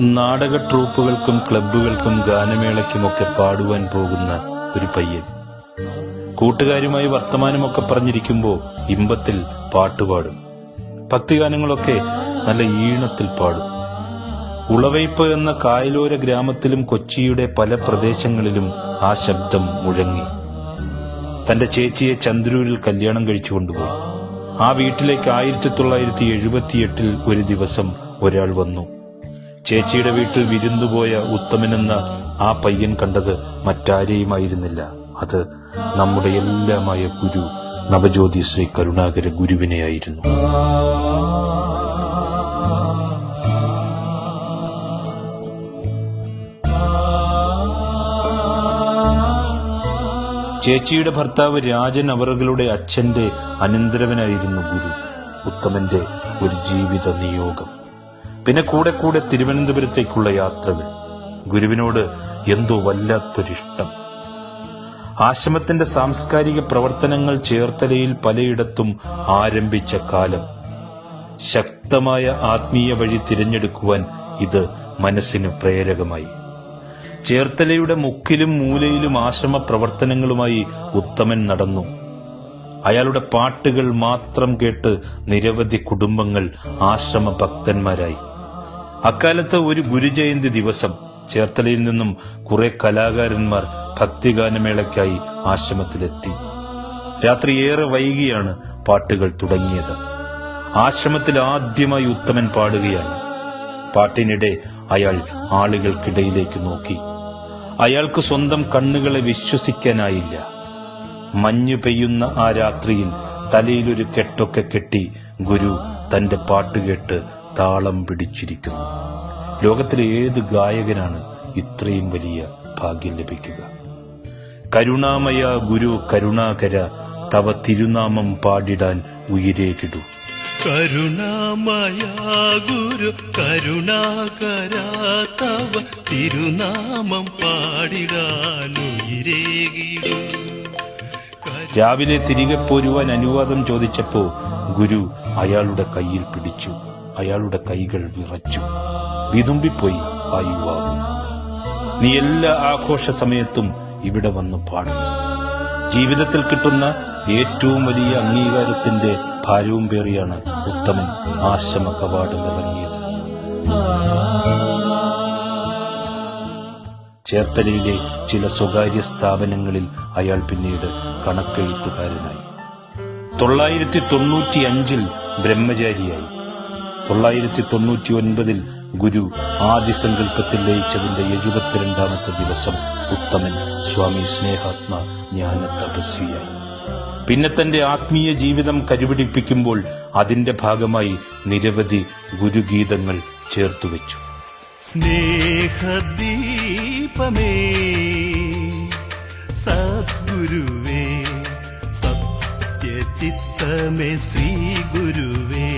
നാടക ട്രൂപ്പുകൾക്കും ക്ലബ്ബുകൾക്കും ഗാനമേളയ്ക്കുമൊക്കെ പാടുവാൻ പോകുന്ന ഒരു പയ്യൻ കൂട്ടുകാരുമായി വർത്തമാനമൊക്കെ പറഞ്ഞിരിക്കുമ്പോൾ ഇമ്പത്തിൽ പാട്ടുപാടും. ഭക്തിഗാനങ്ങളൊക്കെ നല്ല ഈണത്തിൽ പാടും. ഉളവയ്പ് എന്ന കായലോര ഗ്രാമത്തിലും കൊച്ചിയുടെ പല പ്രദേശങ്ങളിലും ആ ശബ്ദം മുഴങ്ങി. തന്റെ ചേച്ചിയെ ചന്ദ്രൂരിൽ കല്യാണം കഴിച്ചു കൊണ്ടുപോയി. ആ വീട്ടിലേക്ക് 1978 ഒരു ദിവസം ഒരാൾ വന്നു. ചേച്ചിയുടെ വീട്ടിൽ വിരുന്നുപോയ ഉത്തമനെന്ന ആ പയ്യൻ കണ്ടത് മറ്റാരെയുമായിരുന്നില്ല, അത് നമ്മുടെ എല്ലാമായ ഗുരു നവജ്യോതി ശ്രീ കരുണാകര ഗുരുവിനെയായിരുന്നു. ചേച്ചിയുടെ ഭർത്താവ് രാജൻ അവറുകളുടെ അച്ഛന്റെ അനന്തരവനായിരുന്നു ഗുരു. ഉത്തമന്റെ ഒരു ജീവിത നിയോഗം. പിന്നെ കൂടെ കൂടെ തിരുവനന്തപുരത്തേക്കുള്ള യാത്രകൾ. ഗുരുവിനോട് എന്തോ വല്ലാത്തൊരിഷ്ടം. ആശ്രമത്തിന്റെ സാംസ്കാരിക പ്രവർത്തനങ്ങൾ ചേർത്തലയിൽ പലയിടത്തും ആരംഭിച്ച കാലം. ശക്തമായ ആത്മീയ വഴി തിരഞ്ഞെടുക്കുവാൻ ഇത് മനസ്സിന് പ്രേരകമായി. ചേർത്തലയുടെ മുക്കിലും മൂലയിലും ആശ്രമ പ്രവർത്തനങ്ങളുമായി ഉത്തമൻ നടന്നു. അയാളുടെ പാട്ടുകൾ മാത്രം കേട്ട് നിരവധി കുടുംബങ്ങൾ ആശ്രമ ഭക്തന്മാരായി. അക്കാലത്ത് ഒരു ഗുരുജയന്തി ദിവസം ചേർത്തലയിൽ നിന്നും കുറെ കലാകാരന്മാർ ഭക്തിഗാനമേളയ്ക്കായി ആശ്രമത്തിലെത്തി. രാത്രി ഏറെ വൈകിയാണ് പാട്ടുകൾ തുടങ്ങിയത്. ആശ്രമത്തിൽ ആദ്യമായി ഉത്തമൻ പാടുകയാണ്. പാട്ടിനിടെ അയാൾ ആളുകൾക്കിടയിലേക്ക് നോക്കി. അയാൾക്ക് സ്വന്തം കണ്ണുകളെ വിശ്വസിക്കാനായില്ല. മഞ്ഞു പെയ്യുന്ന ആ രാത്രിയിൽ തലയിലൊരു കെട്ടൊക്കെ കെട്ടി ഗുരു തന്റെ പാട്ടുകേട്ട് താളം പിടിച്ചിരിക്കുന്നു. ലോകത്തിലെ ഏത് ഗായകനാണ് ഇത്രയും വലിയ ഭാഗ്യം ലഭിക്കുക? കരുണാമയ ഗുരു കരുണാകര, തവ തിരുനാമം പാടിടാൻ ഉയിരേകിടൂ. കരുണാമയ ഗുരു കരുണാകര, തവ തിരുനാമം പാടിടാൻ ഉയിരേകിടൂ. രാവിലെ തിരികെ പോരുവാൻ അനുവാദം ചോദിച്ചപ്പോ ഗുരു അയാളുടെ കയ്യിൽ പിടിച്ചു. അയാളുടെ കൈകൾ വിറച്ചു. വിതുമ്പിപ്പോയി ആ യുവാവ്. നീ എല്ലാ ആഘോഷ സമയത്തും ഇവിടെ വന്ന് പാടും. ജീവിതത്തിൽ കിട്ടുന്ന ഏറ്റവും വലിയ അംഗീകാരത്തിന്റെ ഭാരവും പേറിയാണ് ഉത്തമൻ ആശ്രമ കവാടം ഇറങ്ങിയത്. ചേർത്തലയിലെ ചില സ്വകാര്യ സ്ഥാപനങ്ങളിൽ അയാൾ പിന്നീട് കണക്കെഴുത്തുകാരനായി. 995 ബ്രഹ്മചാരിയായി. 999 ഗുരു ആദിസങ്കല്പത്തിൽ ലയിച്ചതിന്റെ 72ാമത്തെ ദിവസം ഉത്തമൻ സ്വാമി സ്നേഹാത്മ ജ്ഞാന തപസ്വിയായി. പിന്നെ തന്റെ ആത്മീയ ജീവിതം കരുപിടിപ്പിക്കുമ്പോൾ അതിന്റെ ഭാഗമായി നിരവധി ഗുരുഗീതങ്ങൾ ചേർത്തുവെച്ചു. സ്നേഹദീപമേ സദ്ഗുരുവേ, സത്യചിത്തമേ ശ്രീ ഗുരുവേ.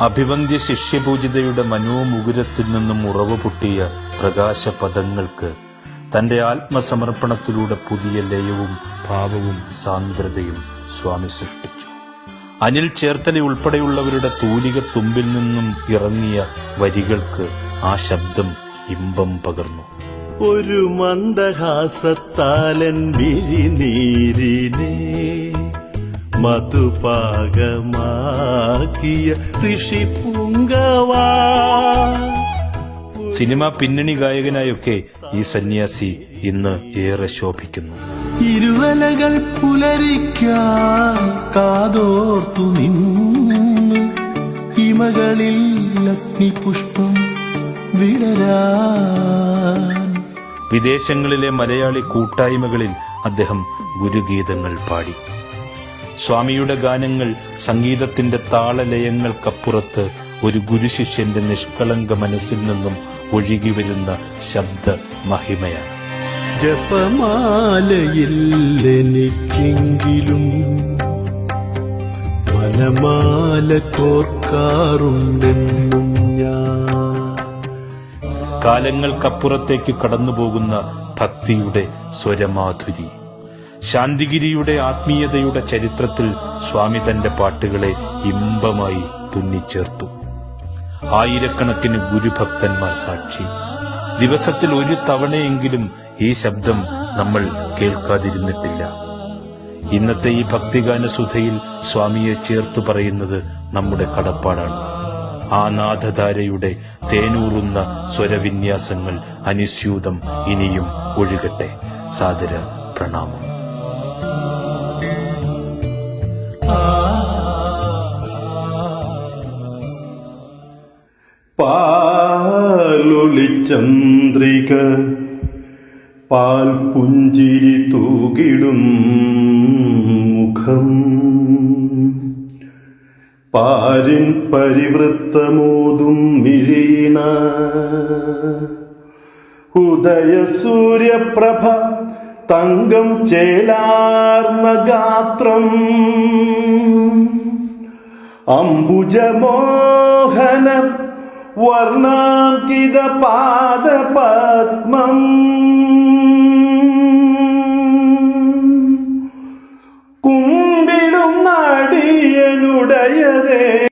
അഭിവന്ദ്യ ശിഷ്യപൂജിതയുടെ മനോമുകുരത്തിൽ നിന്നും ഉറവ് പൊട്ടിയ പ്രകാശപദങ്ങൾക്ക് തന്റെ ആത്മസമർപ്പണത്തിലൂടെ പുതിയ ലയവും ഭാവവും സാന്ദ്രതയും സ്വാമി സൃഷ്ടിച്ചു. അനിൽ ചേർത്തല ഉൾപ്പെടെയുള്ളവരുടെ തൂലിക തുമ്പിൽ നിന്നും ഇറങ്ങിയ വരികൾക്ക് ആ ശബ്ദം ഇമ്പം പകർന്നു. ഒരു മന്ദഹാസത്താലൻ വിഴിനീരിനെ മധുപാകമാക്കിയ ഋഷി പൂങ്കവാ. സിനിമാ പിന്നണി ഗായകനായൊക്കെ ഈ സന്യാസി ഇന്ന് ഏറെ ശോഭിക്കുന്നു. ഇരുവലകൾ പുലരിക്കാൻ കാതോർത്തു നിന്നു, ഹിമകളിൽ അഗ്നിപുഷ്പം വിടരാൻ. വിദേശങ്ങളിലെ മലയാളി കൂട്ടായ്മകളിൽ അദ്ദേഹം ഗുരുഗീതങ്ങൾ പാടി. സ്വാമിയുടെ ഗാനങ്ങൾ സംഗീതത്തിന്റെ താളലയങ്ങൾക്കപ്പുറത്ത് ഒരു ഗുരുശിഷ്യന്റെ നിഷ്കളങ്ക മനസ്സിൽ നിന്നും ഒഴുകിവരുന്ന ശബ്ദ മഹിമയാണ്. ജപമാലയില്ലെനിക്കെങ്കിലും മനമാല കോർക്കാറുണ്ടെന്നും ഞാൻ. കാലങ്ങൾക്കപ്പുറത്തേക്ക് കടന്നുപോകുന്ന ഭക്തിയുടെ സ്വരമാധുരി. ശാന്തിഗിരിയുടെ ആത്മീയതയുടെ ചരിത്രത്തിൽ സ്വാമി തന്റെ പാട്ടുകളെ ഇമ്പമായി തുന്നിച്ചേർത്തു. ആയിരക്കണക്കിന് ഗുരുഭക്തന്മാർ സാക്ഷി. ദിവസത്തിൽ ഒരു തവണയെങ്കിലും ഈ ശബ്ദം നമ്മൾ കേൾക്കാതിരുന്നിട്ടില്ല. ഇന്നത്തെ ഈ ഭക്തിഗാന സുധയിൽ സ്വാമിയെ ചേർത്തു പറയുന്നത് നമ്മുടെ കടപ്പാടാണ്. ആ നാദധാരയുടെ തേനൂറുന്ന സ്വരവിന്യാസങ്ങൾ അനുസ്യൂതം ഇനിയും ഒഴുകട്ടെ. സാദര പ്രണാമം. പാലൊളിചന്ദ്രിക പാൽ പുഞ്ചിരി തൂകിടും മുഖം, പാരിൻ പരിവൃത്തമോതും മിഴീണ, ഉദയസൂര്യപ്രഭ തങ്കം ചേലാർന്ന ഗാത്രം, അംബുജമോഹന വർണ്ണാങ്കിത പാദപത്മം, കുമ്പിടും നാടിയനുടയതേ